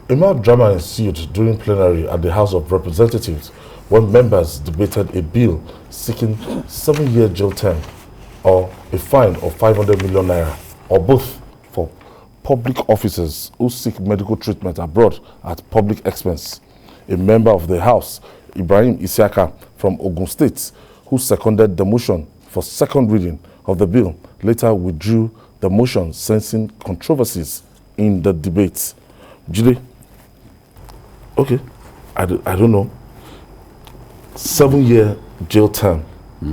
A mild drama ensued during plenary at the House of Representatives when members debated a bill seeking 7-year jail term or a fine of 500 million naira, or both, for public officers who seek medical treatment abroad at public expense. A member of the House, Ibrahim from Ogun State, who seconded the motion for second reading of the bill, later withdrew the motion, sensing controversies in the debates. Jide, okay, I don't know, 7-year jail term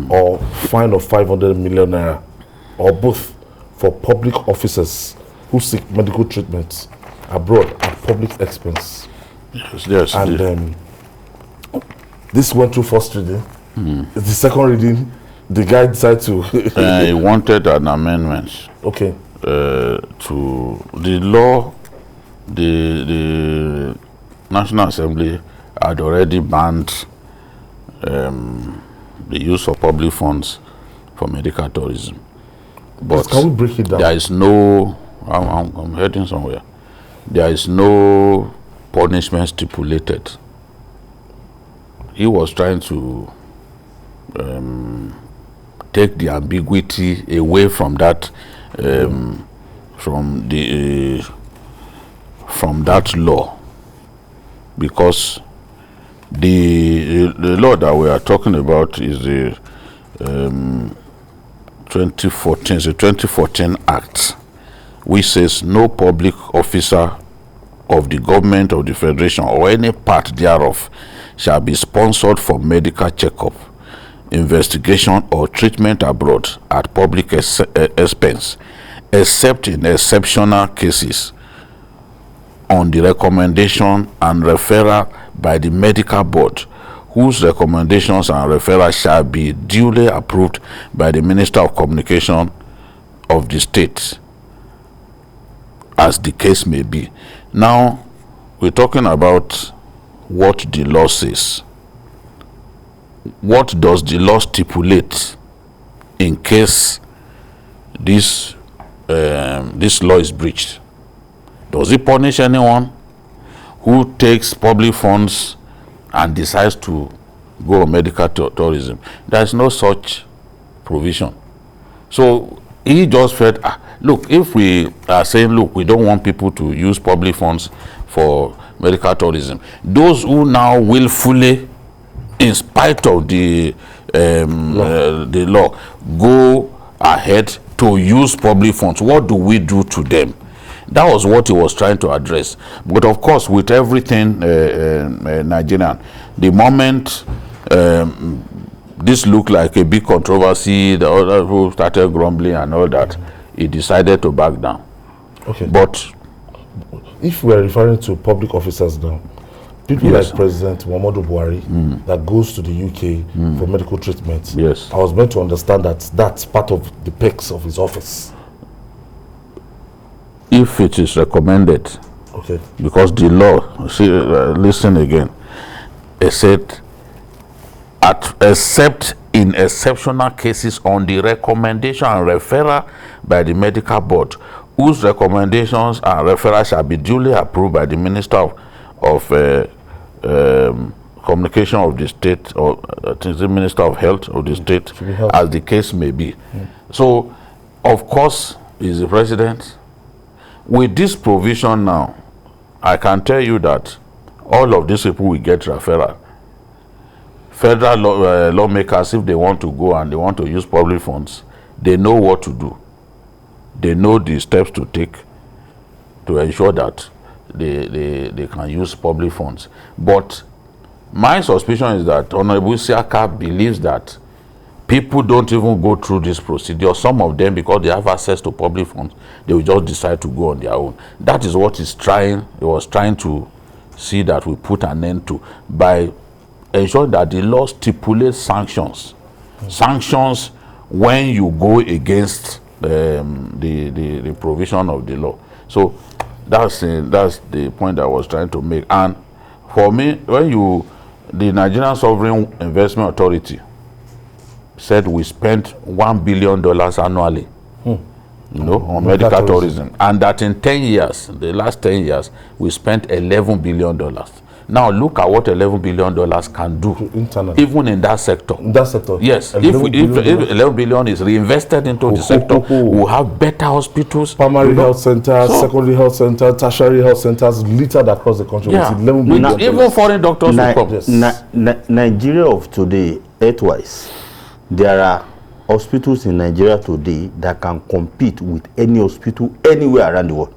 or fine of 500 million naira, or both, for public officers who seek medical treatment abroad at public expense. Yes. And this went through first reading. The second reading, the guy decided to... He wanted an amendment. Okay. To the law. The National Assembly had already banned the use of public funds for medical tourism. But can we break it down? There is no... I'm heading somewhere. There is no punishment stipulated. He was trying to take the ambiguity away from that, from that law, because the law that we are talking about is the 2014 Act, which says no public officer of the government of the federation or any part thereof shall be sponsored for medical checkup, investigation or treatment abroad at public expense, except in exceptional cases on the recommendation and referral by the medical board, whose recommendations and referral shall be duly approved by the Minister of Communication of the state, as the case may be. Now, we're talking about what the law says. What does the law stipulate in case this law is breached? Does it punish anyone who takes public funds and decides to go on medical tourism? There is no such provision. So he just felt, look, if we are saying, look, we don't want people to use public funds for medical tourism, those who now willfully, in spite of the law, go ahead to use public funds, what do we do to them? That was what he was trying to address. But of course, with everything Nigerian, the moment this looked like a big controversy, the other who started grumbling and all that, he decided to back down. Okay. But if we are referring to public officers now, people yes, like President Muhammadu Buhari that goes to the UK for medical treatment. Yes. I was meant to understand that that's part of the perks of his office. If it is recommended, okay, because the law, see, listen again, it said, except in exceptional cases on the recommendation and referral by the medical board, whose recommendations and referral shall be duly approved by the Minister of Communication of the state, or the Minister of Health of the state, as the case may be. So, of course, is the president. With this provision now, I can tell you that all of these people will get referral. Federal lawmakers, if they want to go and they want to use public funds, they know what to do. They know the steps to take to ensure that they can use public funds. But my suspicion is that Honorable Siaka believes that people don't even go through this procedure. Some of them, because they have access to public funds, they will just decide to go on their own. That is what he was trying to see that we put an end to by ensuring that the law stipulates sanctions. Sanctions when you go against the provision of the law. So that's the point I was trying to make. And for me, when the Nigerian Sovereign Investment Authority said we spent $1 billion annually on medical tourism. And that in 10 years, the last 10 years, we spent $11 billion. Now look at what $11 billion can do, even in that sector. In that sector? Yes. If $11 billion is reinvested into the sector, we'll have better hospitals. Primary health centers, secondary health centers, tertiary health centers littered across the country. Yeah. With $11 billion. Even foreign doctors will come. Nigeria of today, earthwise, there are hospitals in Nigeria today that can compete with any hospital anywhere around the world.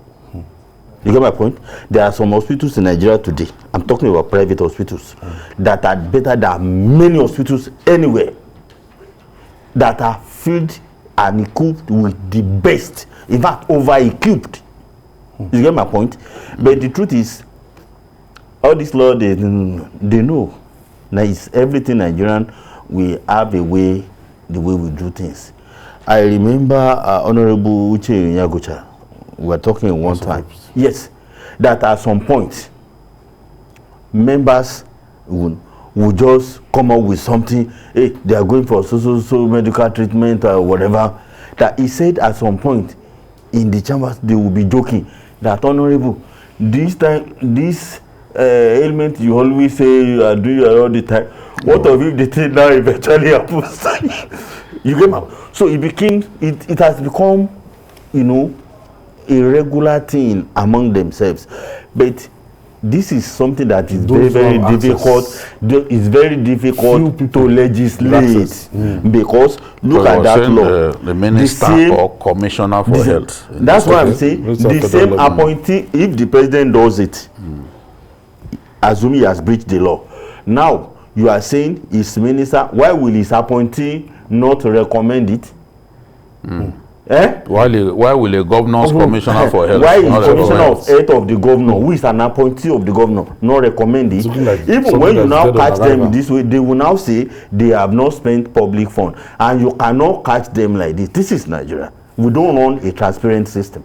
You get my point? There are some hospitals in Nigeria today, I'm talking about private hospitals, that are better than many hospitals anywhere, that are filled and equipped with the best, in fact, over-equipped. You get my point? But the truth is, all this law, they know. Now it's everything Nigerian, we have a way, the way we do things. I remember Honorable Uche Nyagocha, we were talking one time. Yes, that at some point, members will just come up with something, hey, they are going for so medical treatment or whatever. That he said at some point in the chambers, they will be joking that, Honorable, this ailment you always say you are doing all the time, what of if the thing now eventually happens? You get me? So it has become, a regular thing among themselves. But this is something that is very difficult. It's very difficult to legislate because look at that law. The minister or commissioner for health. That's why I'm saying the same appointee. If the president does it, assume he has breached the law. Now you are saying his minister. Why will his appointee not recommend it? Why will a governor's commissioner for health? Why is commissioner of health of the governor, who is an appointee of the governor, not recommend it? Even when you now catch them in this way, they will now say they have not spent public fund, and you cannot catch them like this. This is Nigeria. We don't run a transparent system.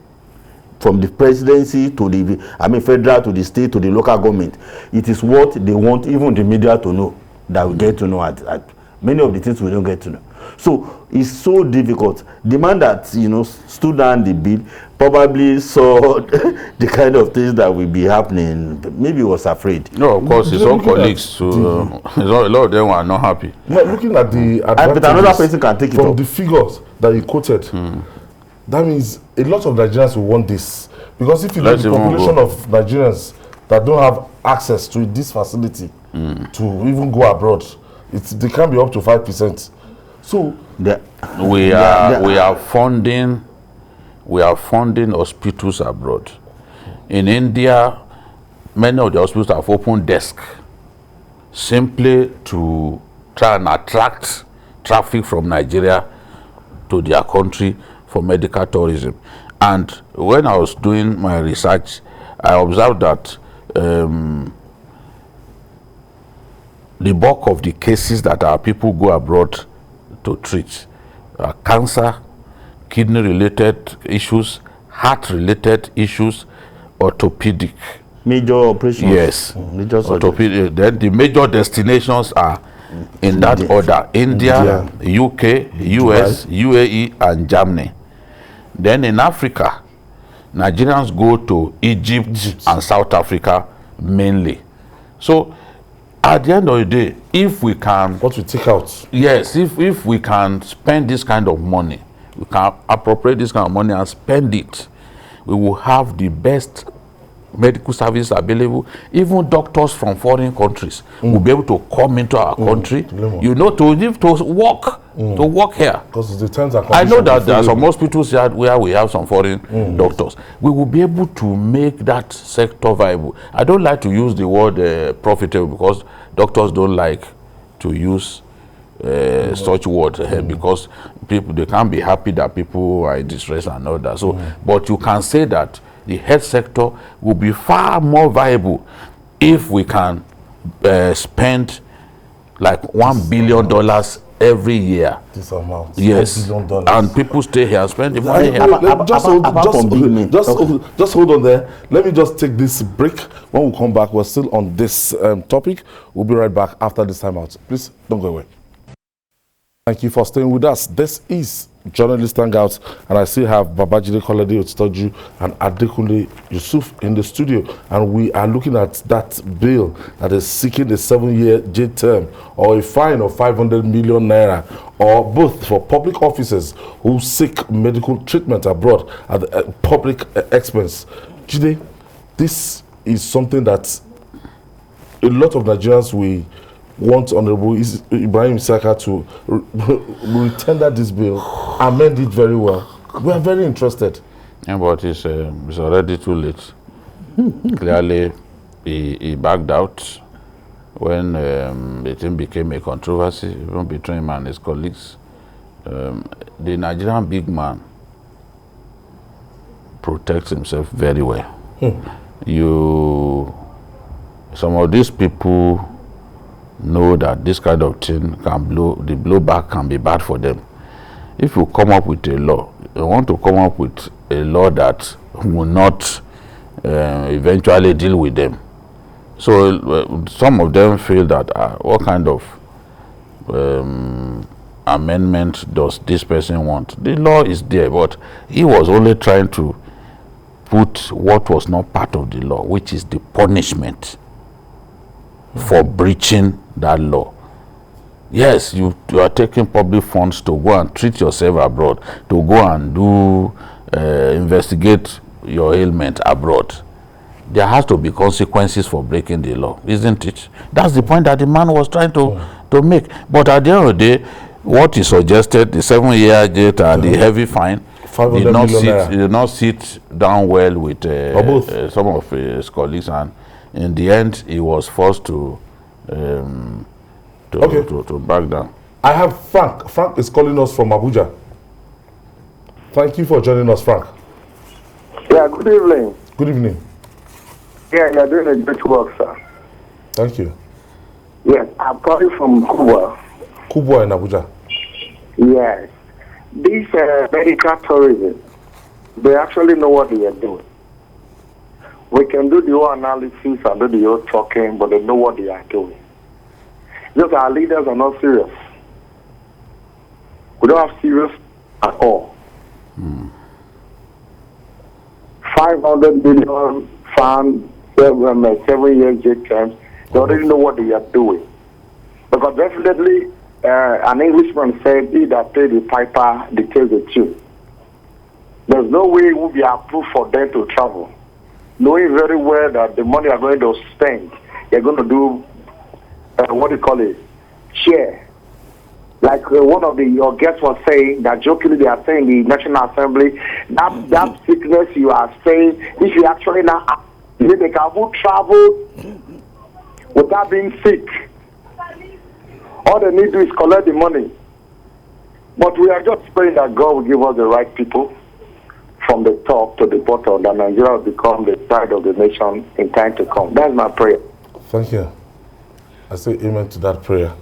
From the presidency to the, federal to the state to the local government, it is what they want even the media to know, that we get to know at many of the things we don't get to know. So it's so difficult. The man that stood down the bill probably saw the kind of things that will be happening. Maybe was afraid. No, of course, his own colleagues too. A lot of them were not happy. Well, looking at the but another person can take it from up. the figures that you quoted, that means a lot of Nigerians will want this, because if you look at the population of Nigerians that don't have access to this facility to even go abroad, they can be up to 5%. So we are funding hospitals abroad. In India, many of the hospitals have open desk simply to try and attract traffic from Nigeria to their country for medical tourism. And when I was doing my research, I observed that the bulk of the cases that our people go abroad to treat cancer, kidney-related issues, heart-related issues, orthopedic. Major operations. Yes. Orthopedic. Then the major destinations are in that order: India, UK, US, UAE, and Germany. Then in Africa, Nigerians go to Egypt and South Africa mainly. So at the end of the day, if we can, what we take out, yes, if we can spend this kind of money, we can appropriate this kind of money and spend it, we will have the best medical service available. Even doctors from foreign countries will be able to come into our country, to work here. Because the terms are, I know that there are some hospitals here where we have some foreign doctors. We will be able to make that sector viable. I don't like to use the word profitable, because doctors don't like to use such word because people, they can't be happy that people are in distress and all that. So, but you can say that the health sector will be far more viable if we can spend like $1 billion every year. This amount. Yes. $1 billion. And people stay here, spend the money here. Just hold on there. Let me just take this break. When we come back, we're still on this topic. We'll be right back after this time out. Please don't go away. Thank you for staying with us. This is journalists hang out, and I still have Babajide Kolade Otitoju and Adekunle Yusuf in the studio, and we are looking at that bill that is seeking a 7-year jail term or a fine of 500 million naira, or both, for public officers who seek medical treatment abroad at the public expense. Jide, this is something that a lot of Nigerians we want Honorable Ibrahim Saka to retender this bill, amend it very well. We are very interested. Yeah, but it's already too late. Clearly, he backed out when the thing became a controversy, even between him and his colleagues. The Nigerian big man protects himself very well. Some of these people know that this kind of thing can the blowback can be bad for them. If you come up with a law, you want to come up with a law that will not eventually deal with them. So some of them feel that what kind of amendment does this person want? The law is there, but he was only trying to put what was not part of the law, which is the punishment for breaching that law. Yes, you are taking public funds to go and treat yourself abroad, to go and do investigate your ailment abroad. There has to be consequences for breaking the law, isn't it? That's the point that the man was trying to make. But at the end of the day, what he suggested, the 7-year jail and the heavy fine, did not sit down well with some of his colleagues, and in the end, he was forced to back down. I have Frank. Frank is calling us from Abuja. Thank you for joining us, Frank. Yeah, good evening. Good evening. Yeah, you're doing a great work, sir. Thank you. Yes, I'm calling from Cuba. Kubwa in Abuja. Yes. This medical tourism, they actually know what they are doing. We can do the whole analysis and do the whole talking, but they know what they are doing. Because our leaders are not serious. We don't have serious at all. 500 million fund, 7-year jail terms. They already know what they are doing. Because definitely, an Englishman said, he that paid the piper dictates the tune. There's no way it will be approved for them to travel, knowing very well that the money are going to spend, they're going to do, what do you call it, share. Like one of your guests was saying, that jokingly they are saying the National Assembly, that sickness you are saying, if you actually now, they can travel without being sick. All they need to do is collect the money. But we are just praying that God will give us the right people from the top to the bottom, that Nigeria will become the pride of the nation in time to come. That's my prayer. Thank you. I say amen to that prayer.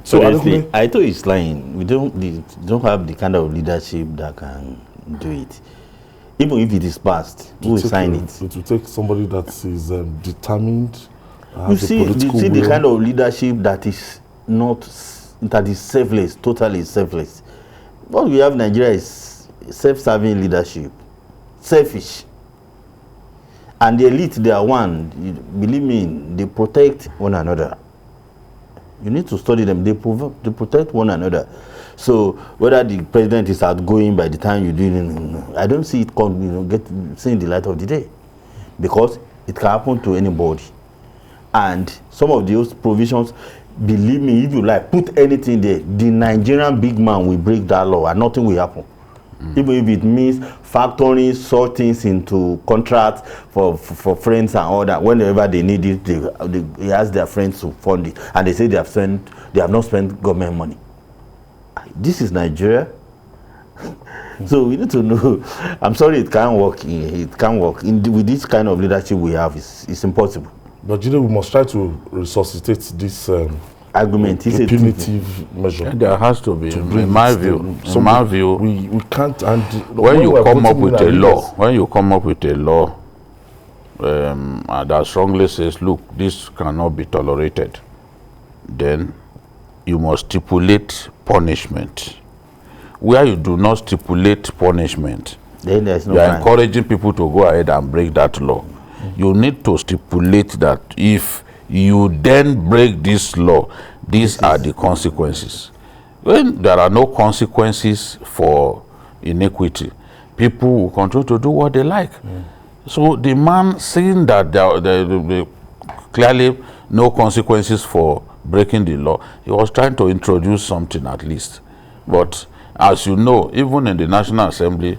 So honestly, I thought it's lying. We don't have the kind of leadership that can do it. Even if it is passed, who will sign it? It will take somebody that is determined. You see the kind of leadership that is selfless, totally selfless. What we have in Nigeria is self-serving leadership, selfish. And the elite, they are one. Believe me, they protect one another. You need to study them. They protect one another. So whether the president is outgoing by the time you do it, I don't see it seeing the light of the day, because it can happen to anybody. And some of those provisions, believe me, if you like, put anything there, the Nigerian big man will break that law and nothing will happen. Even if it means factoring such things into contracts for friends and all that, whenever they need it, they ask their friends to fund it, and they say they have not spent government money. This is Nigeria. So we need to know. I'm sorry, it can't work. It can't work. With this kind of leadership we have, it's impossible. But we must try to resuscitate this argument. It's a punitive measure. And there has to be, in my view, we can't. And when you come up with a law, that strongly says, look, this cannot be tolerated, then you must stipulate punishment. Where you do not stipulate punishment, then there's no you are crime. encouraging people to go ahead and break that law. You need to stipulate that if you then break this law, these are the consequences. When there are no consequences for iniquity, people will continue to do what they like. So the man, seeing that there clearly no consequences for breaking the law, he was trying to introduce something at least. But as you know, even in the National Assembly,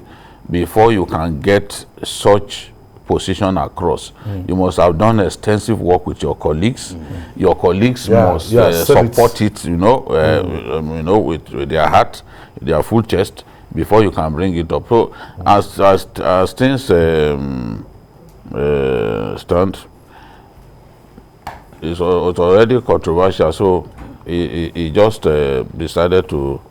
before you can get such position across, you must have done extensive work with your colleagues. Your colleagues must support it, you know, with their heart, their full chest, before you can bring it up. So as things stand, it's already controversial. So he just decided to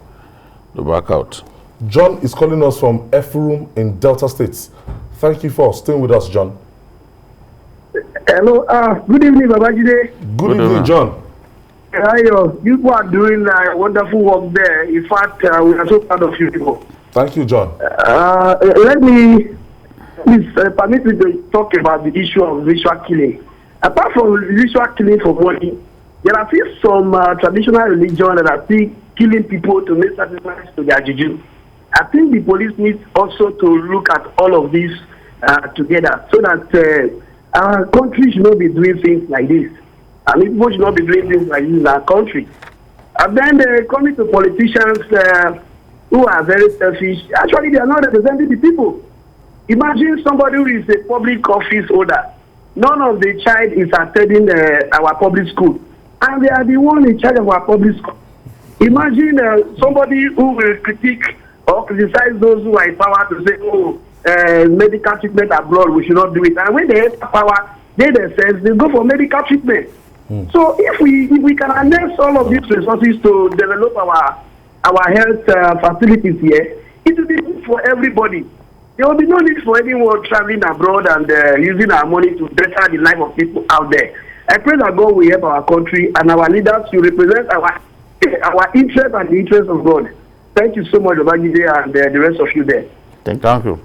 back out. John is calling us from Ephraim in Delta States. Thank you for staying with us, John. Hello, good evening, Babajide. Good evening, John. You people are doing wonderful work there. In fact, we are so proud of you people. Thank you, John. Let me, please, permit me to talk about the issue of ritual killing. Apart from ritual killing for money, there are still some traditional religion that are still killing people to make sacrifice to their juju. I think the police needs also to look at all of this together, so that our country should not be doing things like this. I mean, people should not be doing things like this in our country. And then coming to politicians who are very selfish, actually they are not representing the people. Imagine somebody who is a public office holder. None of the child is attending our public school, and they are the one in charge of our public school. Imagine somebody who will critique or criticize those who are in power to say, oh, medical treatment abroad, we should not do it. And when they have power, they themselves, they go for medical treatment. So if we can harness all of these resources to develop our health facilities here, it will be good for everybody. There will be no need for anyone traveling abroad and using our money to better the life of people out there. I pray that God will help our country and our leaders to represent our interest and the interest of God. Thank you so much, Obagide, and the rest of you there. Thank you.